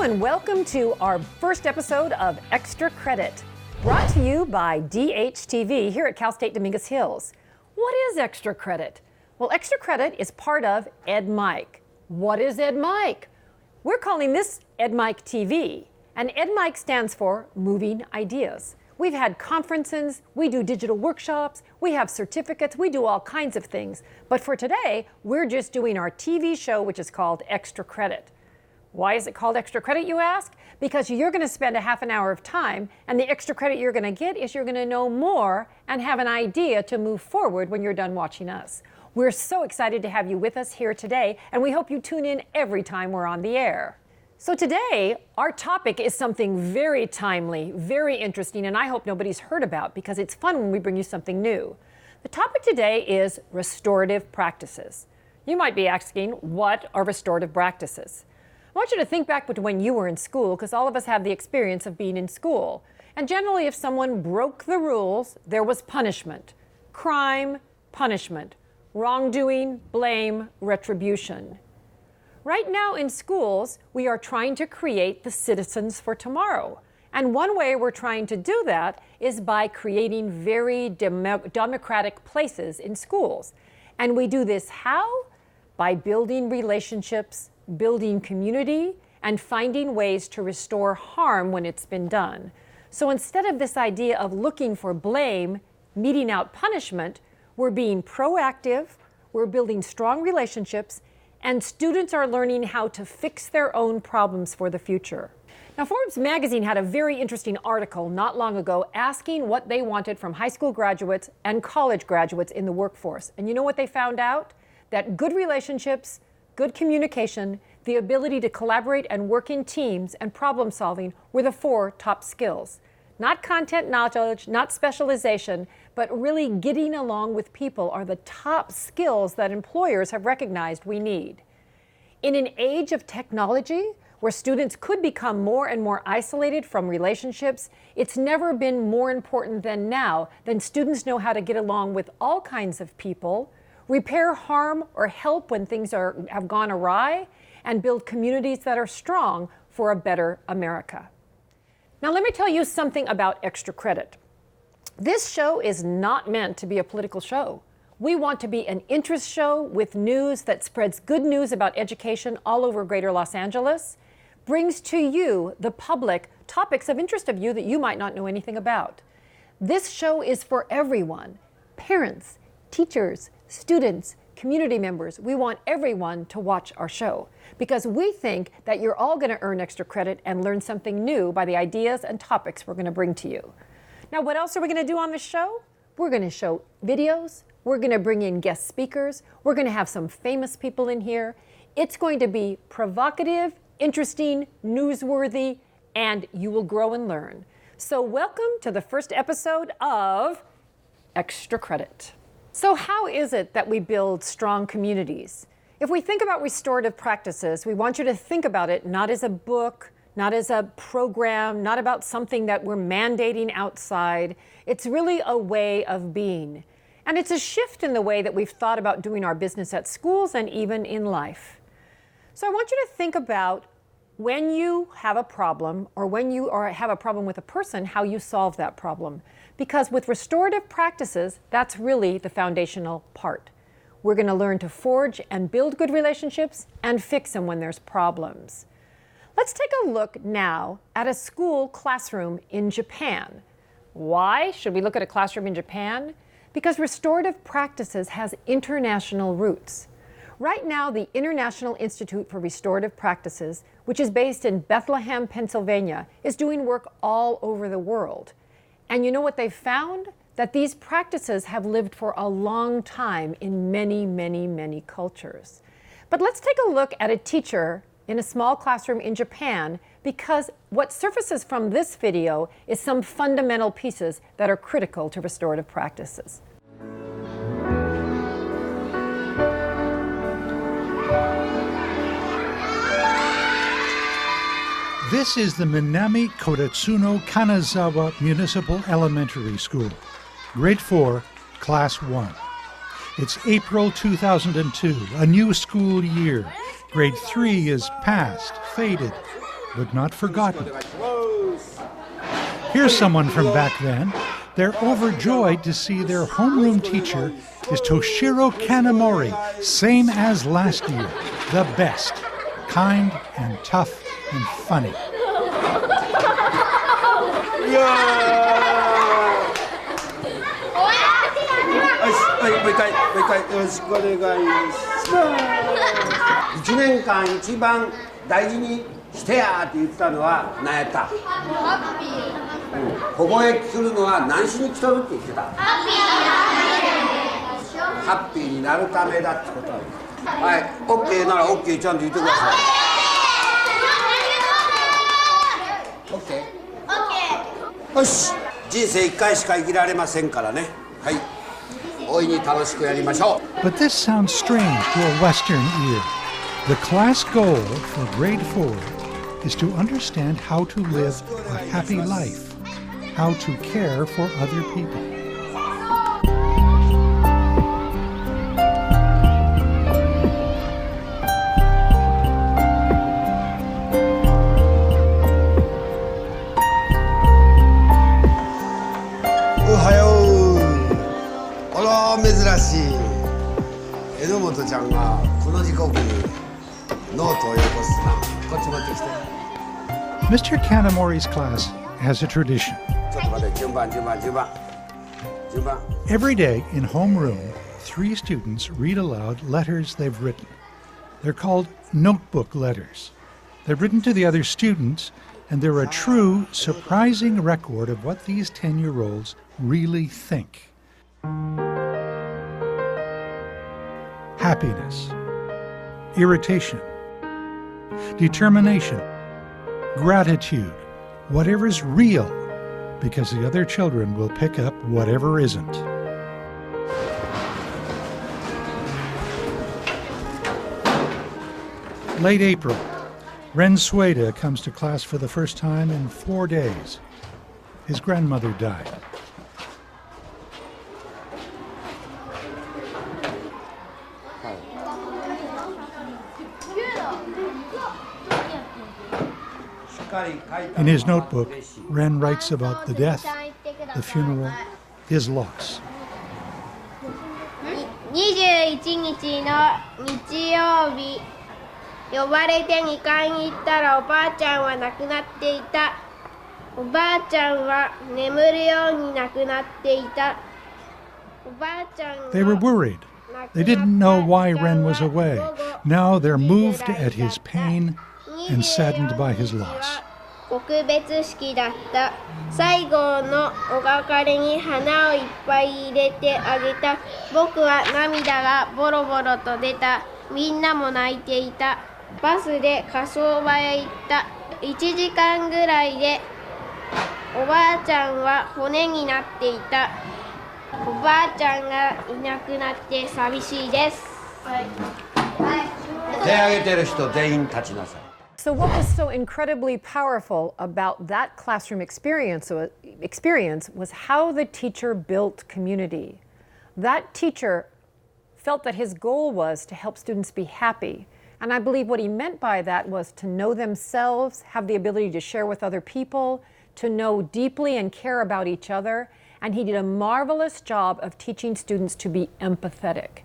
and welcome to our first episode of Extra Credit, brought to you by DHTV here at Cal State Dominguez Hills. What is Extra Credit? Well, Extra Credit is part of EdMike. What is EdMike? We're calling this EdMike TV, and EdMike stands for Moving Ideas. We've had conferences, we do digital workshops, we have certificates, we do all kinds of things. But for today, we're just doing our TV show, which is called Extra Credit. Why is it called Extra Credit, you ask? Because you're going to spend a half an hour of time, and the extra credit you're going to get is you're going to know more and have an idea to move forward when you're done watching us. We're so excited to have you with us here today, and we hope you tune in every time we're on the air. So today, our topic is something very timely, very interesting, and I hope nobody's heard about because it's fun when we bring you something new. The topic today is restorative practices. You might be asking, what are restorative practices? I want you to think back to when you were in school, because all of us have the experience of being in school. And generally, if someone broke the rules, there was punishment. Crime, punishment. Wrongdoing, blame, retribution. Right now in schools, we are trying to create the citizens for tomorrow. And one way we're trying to do that is by creating very democratic places in schools. And we do this how? By building relationships, building community, and finding ways to restore harm when it's been done. So instead of this idea of looking for blame, meting out punishment, we're being proactive, we're building strong relationships, and students are learning how to fix their own problems for the future. Now, Forbes magazine had a very interesting article not long ago asking what they wanted from high school graduates and college graduates in the workforce. And you know what they found out? That good relationships, good communication, the ability to collaborate and work in teams, and problem solving were the 4 top skills. Not content knowledge, not specialization, but really getting along with people are the top skills that employers have recognized we need. In an age of technology, where students could become more and more isolated from relationships, it's never been more important than now that students know how to get along with all kinds of people, repair harm or help when things have gone awry, and build communities that are strong for a better America. Now let me tell you something about Extra Credit. This show is not meant to be a political show. We want to be an interest show with news that spreads good news about education all over greater Los Angeles, brings to you, the public, topics of interest of you that you might not know anything about. This show is for everyone, parents, teachers, students, community members. We want everyone to watch our show because we think that you're all going to earn extra credit and learn something new by the ideas and topics we're going to bring to you. Now, what else are we going to do on the show? We're going to show videos. We're going to bring in guest speakers. We're going to have some famous people in here. It's going to be provocative, interesting, newsworthy, and you will grow and learn. So welcome to the first episode of Extra Credit. So how is it that we build strong communities? If we think about restorative practices, we want you to think about it not as a book, not as a program, not about something that we're mandating outside. It's really a way of being. And it's a shift in the way that we've thought about doing our business at schools and even in life. So I want you to think about when you have a problem or when you have a problem with a person, how you solve that problem. Because with restorative practices, that's really the foundational part. We're going to learn to forge and build good relationships and fix them when there's problems. Let's take a look now at a school classroom in Japan. Why should we look at a classroom in Japan? Because restorative practices has international roots. Right now, the International Institute for Restorative Practices, which is based in Bethlehem, Pennsylvania, is doing work all over the world. And you know what they've found? That these practices have lived for a long time in many, many, many cultures. But let's take a look at a teacher in a small classroom in Japan, because what surfaces from this video is some fundamental pieces that are critical to restorative practices. This is the Minami Koretsuno Kanazawa Municipal Elementary School, Grade 4, Class 1. It's April 2002, a new school year. Grade 3 is past, faded. but not forgotten. Here's someone from back then. They're overjoyed to see their homeroom teacher is Toshiro Kanamori, same as last year, the best, kind and tough and funny. But this sounds strange to a Western ear. The class goal for grade 4 is to understand how to live a happy life, how to care for other people. Mr. Kanamori's class has a tradition. Every day in homeroom, 3 students read aloud letters they've written. They're called notebook letters. They're written to the other students, and they're a true, surprising record of what these 10-year-olds really think. Happiness, irritation, determination, gratitude, whatever's real, because the other children will pick up whatever isn't. Late April, Ren Sueda comes to class for the first time in 4 days. His grandmother died. In his notebook, Ren writes about the death, the funeral, his loss. 21日の日曜日、呼ばれて2階に行ったらおばあちゃんは亡くなっていた。おばあちゃんは眠るように亡くなっていた。おばあちゃんは They were worried. They didn't know why Ren was away. Now they're moved at his pain and saddened by his loss. 告別式だった。最後のお別れに花をいっぱい入れてあげた。僕は涙がボロボロと出た。みんなも泣いていた。バスで火葬場へ行った。1時間ぐらいでおばあちゃんは骨になっていた。おばあちゃんがいなくなって寂しいです。手挙げてる人全員立ちなさい。 So what was so incredibly powerful about that classroom experience was how the teacher built community. That teacher felt that his goal was to help students be happy. And I believe what he meant by that was to know themselves, have the ability to share with other people, to know deeply and care about each other. And he did a marvelous job of teaching students to be empathetic.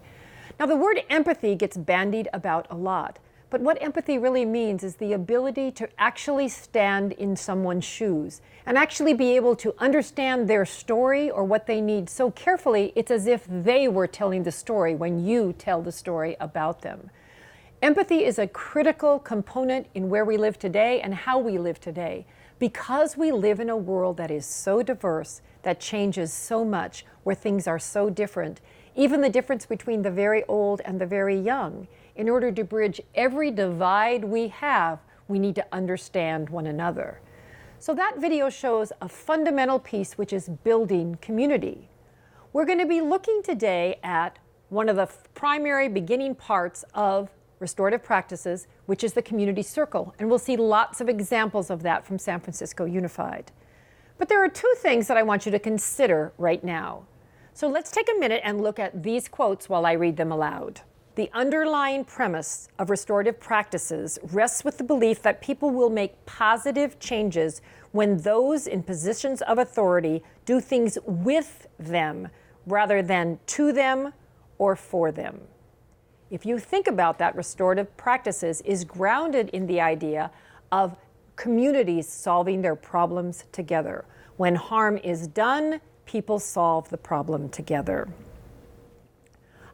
Now, the word empathy gets bandied about a lot. But what empathy really means is the ability to actually stand in someone's shoes and actually be able to understand their story or what they need so carefully, it's as if they were telling the story when you tell the story about them. Empathy is a critical component in where we live today and how we live today. Because we live in a world that is so diverse, that changes so much, where things are so different, even the difference between the very old and the very young. In order to bridge every divide we have, we need to understand one another. So that video shows a fundamental piece, which is building community. We're going to be looking today at one of the primary beginning parts of restorative practices, which is the community circle. And we'll see lots of examples of that from San Francisco Unified. But there are 2 things that I want you to consider right now. So let's take a minute and look at these quotes while I read them aloud. The underlying premise of restorative practices rests with the belief that people will make positive changes when those in positions of authority do things with them rather than to them or for them. If you think about that, restorative practices is grounded in the idea of communities solving their problems together. When harm is done, people solve the problem together.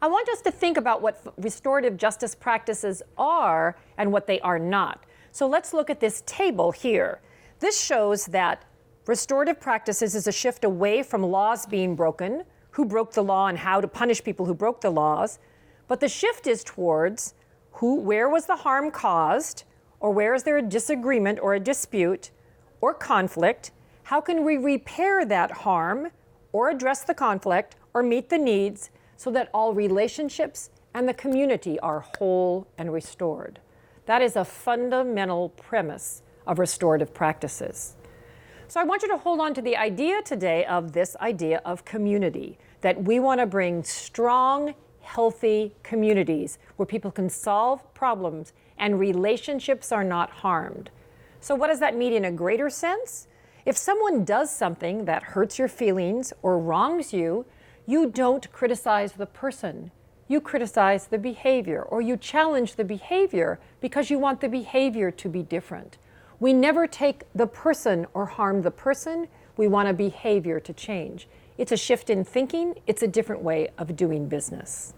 I want us to think about what restorative justice practices are and what they are not. So let's look at this table here. This shows that restorative practices is a shift away from laws being broken, who broke the law and how to punish people who broke the laws, but the shift is towards where was the harm caused, or where is there a disagreement or a dispute or conflict? How can we repair that harm or address the conflict or meet the needs so that all relationships and the community are whole and restored? That is a fundamental premise of restorative practices. So I want you to hold on to the idea today of this idea of community, that we want to bring strong, healthy communities where people can solve problems and relationships are not harmed. So what does that mean in a greater sense? If someone does something that hurts your feelings or wrongs you, you don't criticize the person. You criticize the behavior, or you challenge the behavior because you want the behavior to be different. We never take the person or harm the person. We want a behavior to change. It's a shift in thinking. It's a different way of doing business.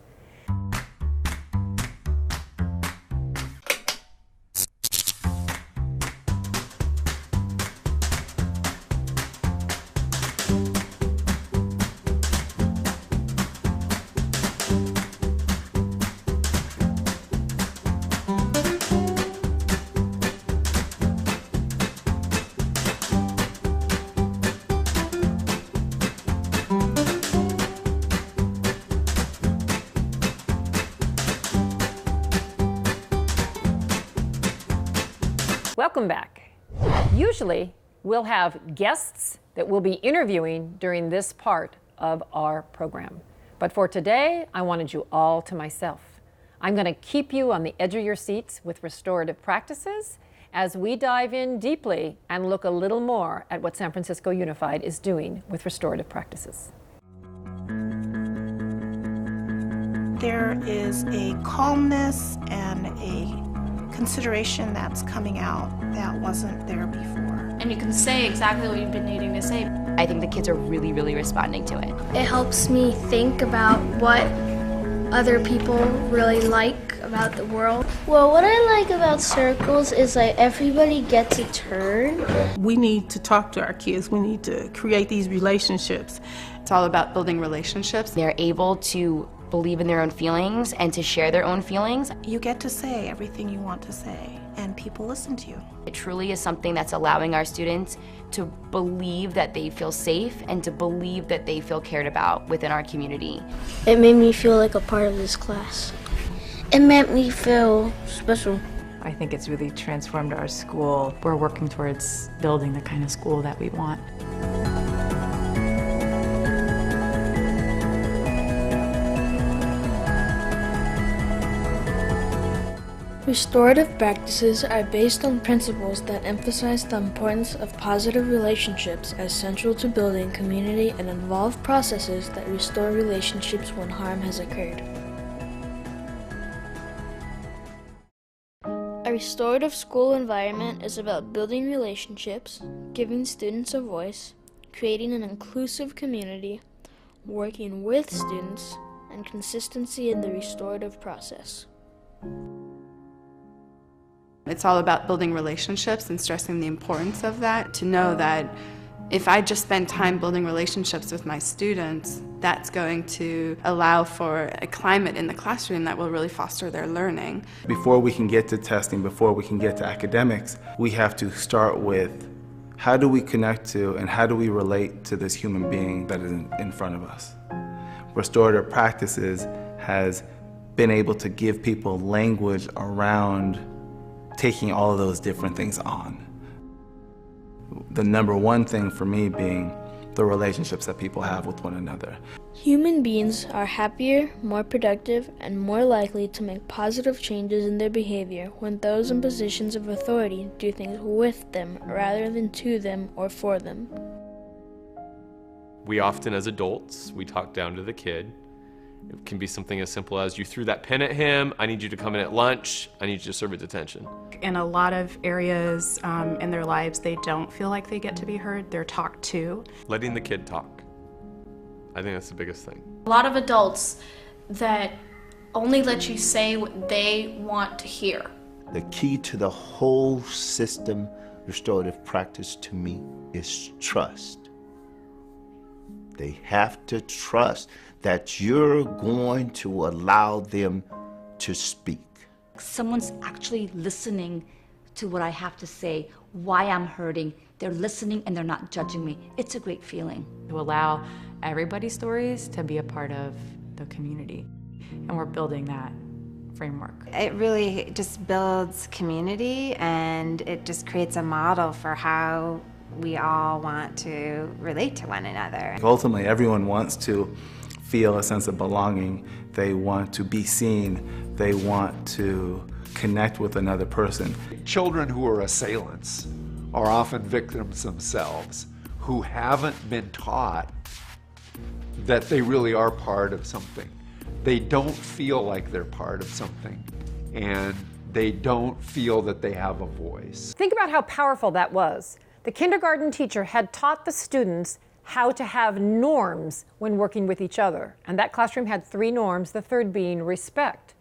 Welcome back. Usually, we'll have guests that we'll be interviewing during this part of our program. But for today, I wanted you all to myself. I'm going to keep you on the edge of your seats with restorative practices as we dive in deeply and look a little more at what San Francisco Unified is doing with restorative practices. There is a calmness and a consideration that's coming out that wasn't there before. And you can say exactly what you've been needing to say. I think the kids are really, really responding to it. It helps me think about what other people really like about the world. Well, what I like about circles is like everybody gets a turn. We need to talk to our kids. We need to create these relationships. It's all about building relationships. They're able to believe in their own feelings and to share their own feelings. You get to say everything you want to say, and people listen to you. It truly is something that's allowing our students to believe that they feel safe and to believe that they feel cared about within our community. It made me feel like a part of this class. It made me feel special. I think it's really transformed our school. We're working towards building the kind of school that we want. Restorative practices are based on principles that emphasize the importance of positive relationships as central to building community and involve processes that restore relationships when harm has occurred. A restorative school environment is about building relationships, giving students a voice, creating an inclusive community, working with students, and consistency in the restorative process. It's all about building relationships and stressing the importance of that, to know that if I just spend time building relationships with my students, that's going to allow for a climate in the classroom that will really foster their learning. Before we can get to testing, before we can get to academics, we have to start with how do we connect to and how do we relate to this human being that is in front of us. Restorative practices has been able to give people language around taking all of those different things on. The number one thing for me being the relationships that people have with one another. Human beings are happier, more productive, and more likely to make positive changes in their behavior when those in positions of authority do things with them rather than to them or for them. We often, as adults, we talk down to the kid. It can be something as simple as, you threw that pen at him, I need you to come in at lunch, I need you to serve it detention. In a lot of areas in their lives, they don't feel like they get to be heard, they're talked to. Letting the kid talk. I think that's the biggest thing. A lot of adults that only let you say what they want to hear. The key to the whole system, restorative practice to me, is trust. They have to trust that you're going to allow them to speak. Someone's actually listening to what I have to say, why I'm hurting. They're listening and they're not judging me. It's a great feeling. To allow everybody's stories to be a part of the community. And we're building that framework. It really just builds community, and it just creates a model for how we all want to relate to one another. Ultimately, everyone wants to feel a sense of belonging. They want to be seen. They want to connect with another person. Children who are assailants are often victims themselves who haven't been taught that they really are part of something. They don't feel like they're part of something, and they don't feel that they have a voice. Think about how powerful that was. The kindergarten teacher had taught the students how to have norms when working with each other. And that classroom had 3 norms, the third being respect.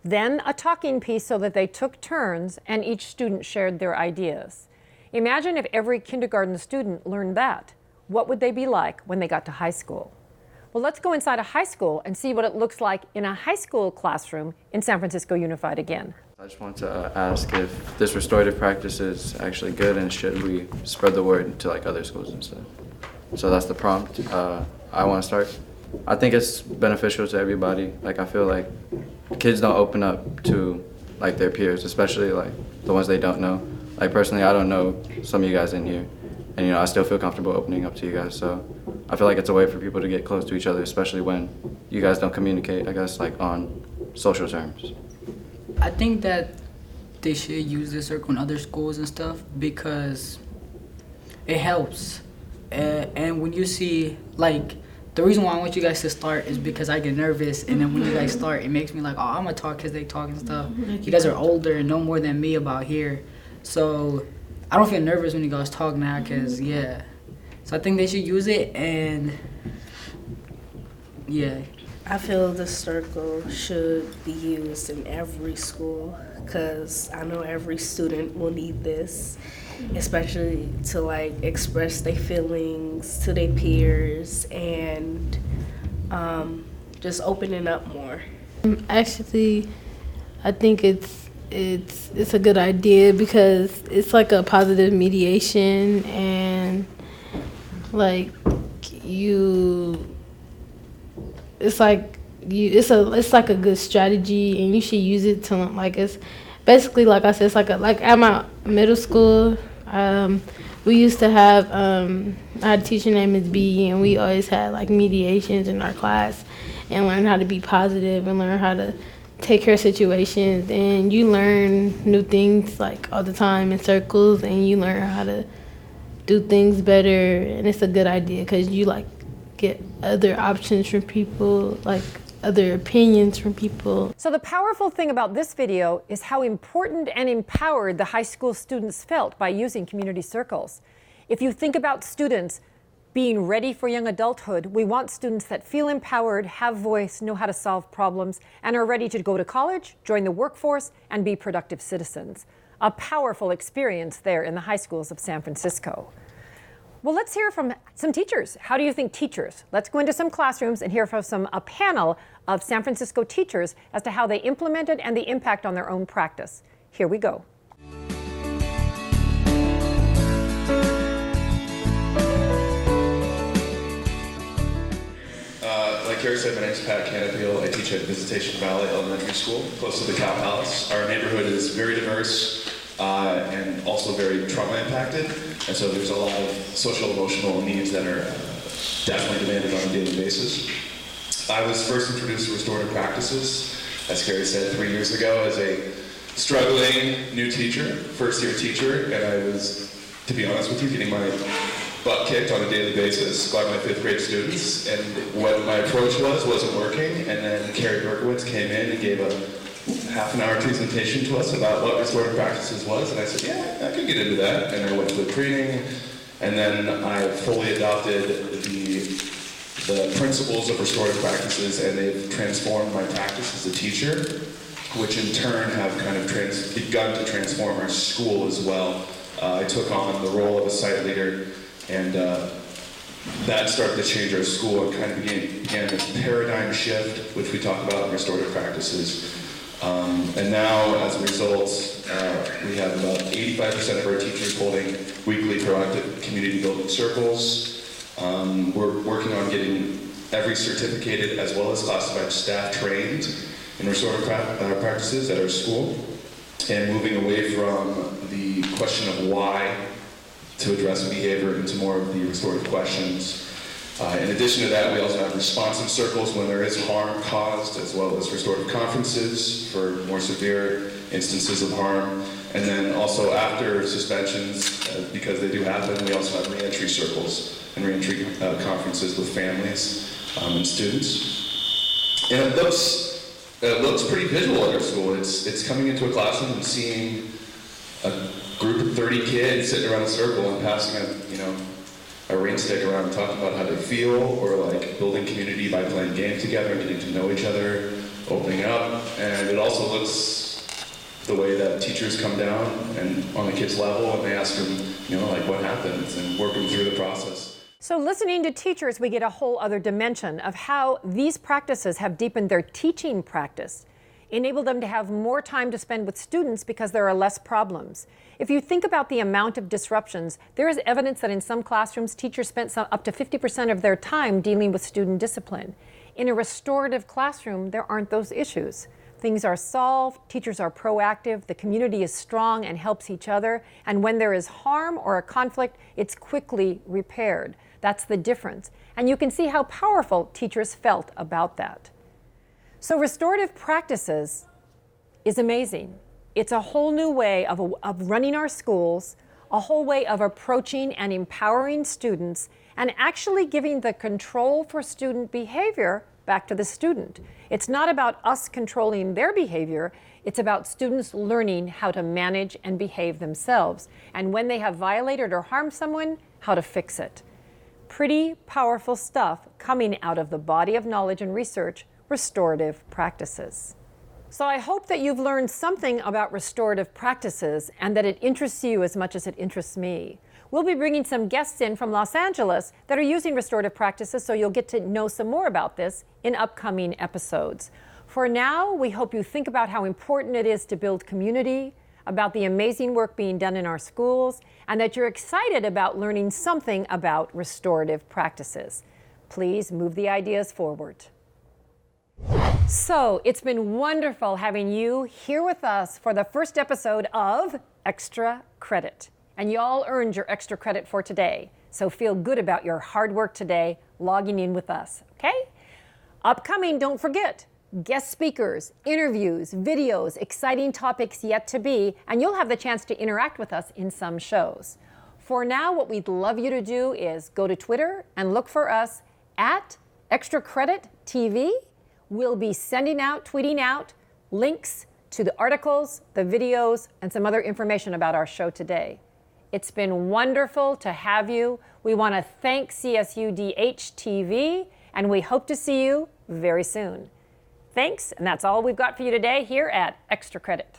Then a talking piece so that they took turns and each student shared their ideas. Imagine if every kindergarten student learned that. What would they be like when they got to high school? Well, let's go inside a high school and see what it looks like in a high school classroom in San Francisco Unified again. I just want to ask if this restorative practice is actually good, and should we spread the word to like other schools and stuff. So that's the prompt. I want to start. I think it's beneficial to everybody. Like, I feel like kids don't open up to like their peers, especially like the ones they don't know. Like, personally, I don't know some of you guys in here, and I still feel comfortable opening up to you guys. So I feel like it's a way for people to get close to each other, especially when you guys don't communicate, I guess, like on social terms. I think that they should use this circle in other schools and stuff because it helps. And when you see, like, the reason why I want you guys to start is because I get nervous, and then when you guys start, it makes me like, oh, I'm gonna talk because they talk and stuff. You guys are older and know more than me about here. So I don't feel nervous when you guys talk now because, yeah. So I think they should use it, and yeah. I feel the circle should be used in every school because I know every student will need this, especially to like express their feelings to their peers and just opening up more. Actually, I think it's a good idea because it's like a positive mediation, and like it's like a good strategy, and you should use it to like, it's basically, like I said, it's like at my middle school, we used to have I had a teacher named Ms. B, and we always had like mediations in our class and learn how to be positive and learn how to take care of situations, and you learn new things like all the time in circles, and you learn how to do things better, and it's a good idea because you like get other options from people, like other opinions from people. So the powerful thing about this video is how important and empowered the high school students felt by using community circles. If you think about students being ready for young adulthood, we want students that feel empowered, have voice, know how to solve problems, and are ready to go to college, join the workforce, and be productive citizens. A powerful experience there in the high schools of San Francisco. Well, let's hear from some teachers. How do you think teachers? Let's go into some classrooms and hear from a panel of San Francisco teachers as to how they implemented and the impact on their own practice. Here we go. Like Carrie said, my name is Pat Canapeel. I teach at Visitation Valley Elementary School, close to the Cow Palace. Our neighborhood is very diverse. and also very trauma impacted. And so there's a lot of social emotional needs that are definitely demanded on a daily basis. I was first introduced to restorative practices, as Carrie said, 3 years ago as a struggling new teacher, first-year teacher, and I was, to be honest with you, getting my butt kicked on a daily basis by my 5th grade students, and what my approach wasn't working, and then Carrie Berkowitz came in and gave a half-an-hour presentation to us about what restorative practices was, and I said, yeah, I could get into that, and I went to the training, and then I fully adopted the principles of restorative practices, and they've transformed my practice as a teacher, which in turn have kind of begun to transform our school as well. I took on the role of a site leader, and that started to change our school and kind of began this paradigm shift, which we talk about in restorative practices. And now, as a result, we have about 85% of our teachers holding weekly proactive community building circles. We're working on getting every certificated as well as classified staff trained in restorative practices at our school, and moving away from the question of why to address behavior into more of the restorative questions. In addition to that, we also have responsive circles when there is harm caused, as well as restorative conferences for more severe instances of harm. And then also after suspensions, because they do happen, we also have reentry circles and reentry conferences with families and students. And it looks pretty visual at our school. It's coming into a classroom and seeing a group of 30 kids sitting around a circle and passing a ring stick around and talking about how they feel, or like building community by playing games together and getting to know each other, opening up. And it also looks the way that teachers come down and on the kids' level and they ask them, like what happens, and work them through the process. So listening to teachers, we get a whole other dimension of how these practices have deepened their teaching practice, enabled them to have more time to spend with students because there are less problems. If you think about the amount of disruptions, there is evidence that in some classrooms, teachers spent up to 50% of their time dealing with student discipline. In a restorative classroom, there aren't those issues. Things are solved, teachers are proactive, the community is strong and helps each other, and when there is harm or a conflict, it's quickly repaired. That's the difference. And you can see how powerful teachers felt about that. So restorative practices is amazing. It's a whole new way of running our schools, a whole way of approaching and empowering students, and actually giving the control for student behavior back to the student. It's not about us controlling their behavior, it's about students learning how to manage and behave themselves, and when they have violated or harmed someone, how to fix it. Pretty powerful stuff coming out of the body of knowledge and research, restorative practices. So I hope that you've learned something about restorative practices and that it interests you as much as it interests me. We'll be bringing some guests in from Los Angeles that are using restorative practices, so you'll get to know some more about this in upcoming episodes. For now, we hope you think about how important it is to build community, about the amazing work being done in our schools, and that you're excited about learning something about restorative practices. Please move the ideas forward. So it's been wonderful having you here with us for the first episode of Extra Credit. And you all earned your extra credit for today. So feel good about your hard work today logging in with us, okay? Upcoming, don't forget, guest speakers, interviews, videos, exciting topics yet to be, and you'll have the chance to interact with us in some shows. For now, what we'd love you to do is go to Twitter and look for us at Extra Credit TV. We'll be sending out, tweeting out links to the articles, the videos, and some other information about our show today. It's been wonderful to have you. We want to thank CSU DH-TV, and we hope to see you very soon. Thanks, and that's all we've got for you today here at Extra Credit.